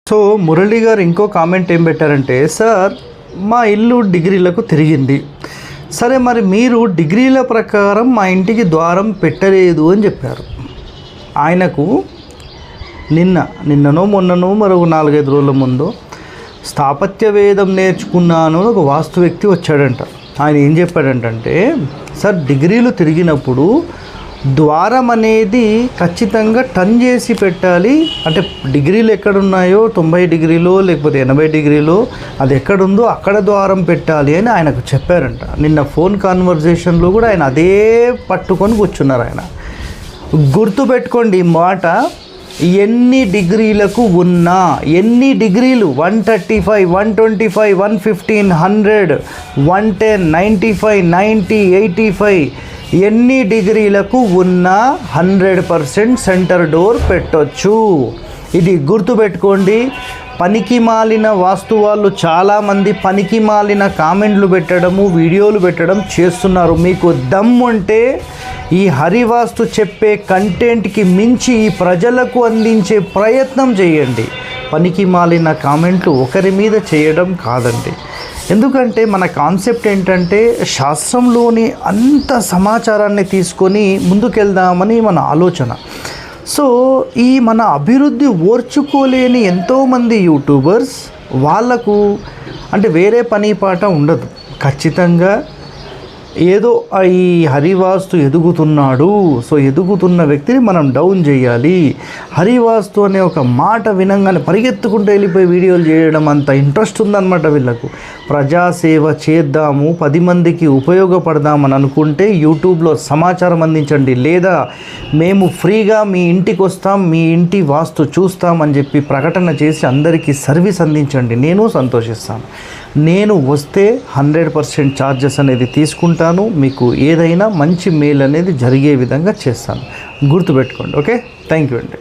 So Murali గారు ఇంకో comment ఏం పెట్టారంటే, సార్ మా ఇల్లు డిగ్రీలకు తిరిగింది. సరే మరి మీరు డిగ్రీల ప్రకారం మా ద్వారం పెట్టలేదు అని చెప్పారు. ఆయనకు నిన్ననో మొన్ననో మరో 4-5 రోజుల ముందు స్థాపత్య వేదం నేర్చుకున్నాను ఒక వాస్తు వ్యక్తి వచ్చాడంట. ఆయన ఏం చెప్పాడంటే, సార్ డిగ్రీలు తిరిగినప్పుడు ద్వారం అనేది ఖచ్చితంగా టర్న్ చేసి పెట్టాలి. అంటే డిగ్రీలు ఎక్కడున్నాయో 90 డిగ్రీలో లేకపోతే 80 డిగ్రీలో అది ఎక్కడుందో అక్కడ ద్వారం పెట్టాలి అని ఆయనకు చెప్పారంట. నిన్న ఫోన్ కాన్వర్జేషన్లో కూడా ఆయన అదే పట్టుకొని కూర్చున్నారు. ఆయన గుర్తుపెట్టుకోండి ఈ మాట. ఎన్ని డిగ్రీలకు ఉన్నా, ఎన్ని డిగ్రీలు 135, 125, 115, 100, 110, 95, 90, 85 ఎన్ని డిగ్రీలకు ఉన్నా 100% సెంటర్ డోర్ పెట్టొచ్చు. ఇది గుర్తుపెట్టుకోండి. పనికి మాలిన వాస్తు వాళ్ళు చాలామంది పనికి మాలిన కామెంట్లు పెట్టడము, వీడియోలు పెట్టడం చేస్తున్నారు. మీకు దమ్ముంటే ఈ హరివాస్తు చెప్పే కంటెంట్కి మించి ఈ ప్రజలకు అందించే ప్రయత్నం చేయండి. పనికి మాలిన కామెంట్లు ఒకరి మీద చేయడం కాదండి. ఎందుకంటే మన కాన్సెప్ట్ ఏంటంటే శాస్త్రంలోని అంత సమాచారాన్ని తీసుకొని ముందుకెళ్దామని మన ఆలోచన. సో ఈ మన అభివృద్ధి ఓర్చుకోలేని ఎంతోమంది యూట్యూబర్స్ వాళ్ళకు అంటే వేరే పని పాట ఉండదు. ఖచ్చితంగా ఏదో ఈ హరివాస్తు ఎదుగుతున్నాడు, సో ఎదుగుతున్న వ్యక్తిని మనం డౌన్ చేయాలి. హరివాస్తు అనే ఒక మాట వినంగానే పరిగెత్తుకుంటూ వెళ్ళిపోయి వీడియోలు చేయడం అంత ఇంట్రెస్ట్ ఉందన్నమాట వీళ్ళకు. ప్రజాసేవ చేద్దాము, 10 మందికి ఉపయోగపడదామని అనుకుంటే యూట్యూబ్లో సమాచారం అందించండి. లేదా మేము ఫ్రీగా మీ ఇంటికి వస్తాం, మీ ఇంటి వాస్తు చూస్తామని చెప్పి ప్రకటన చేసి అందరికీ సర్వీస్ అందించండి. నేను సంతోషిస్తాను. నేను వస్తే 100% ఛార్జెస్ అనేది తీసుకుంటాను. మీకు ఏదైనా మంచి మేలు అనేది జరిగే విధంగా చేస్తాను. గుర్తుపెట్టుకోండి. ఓకే, థ్యాంక్ యూ అండి.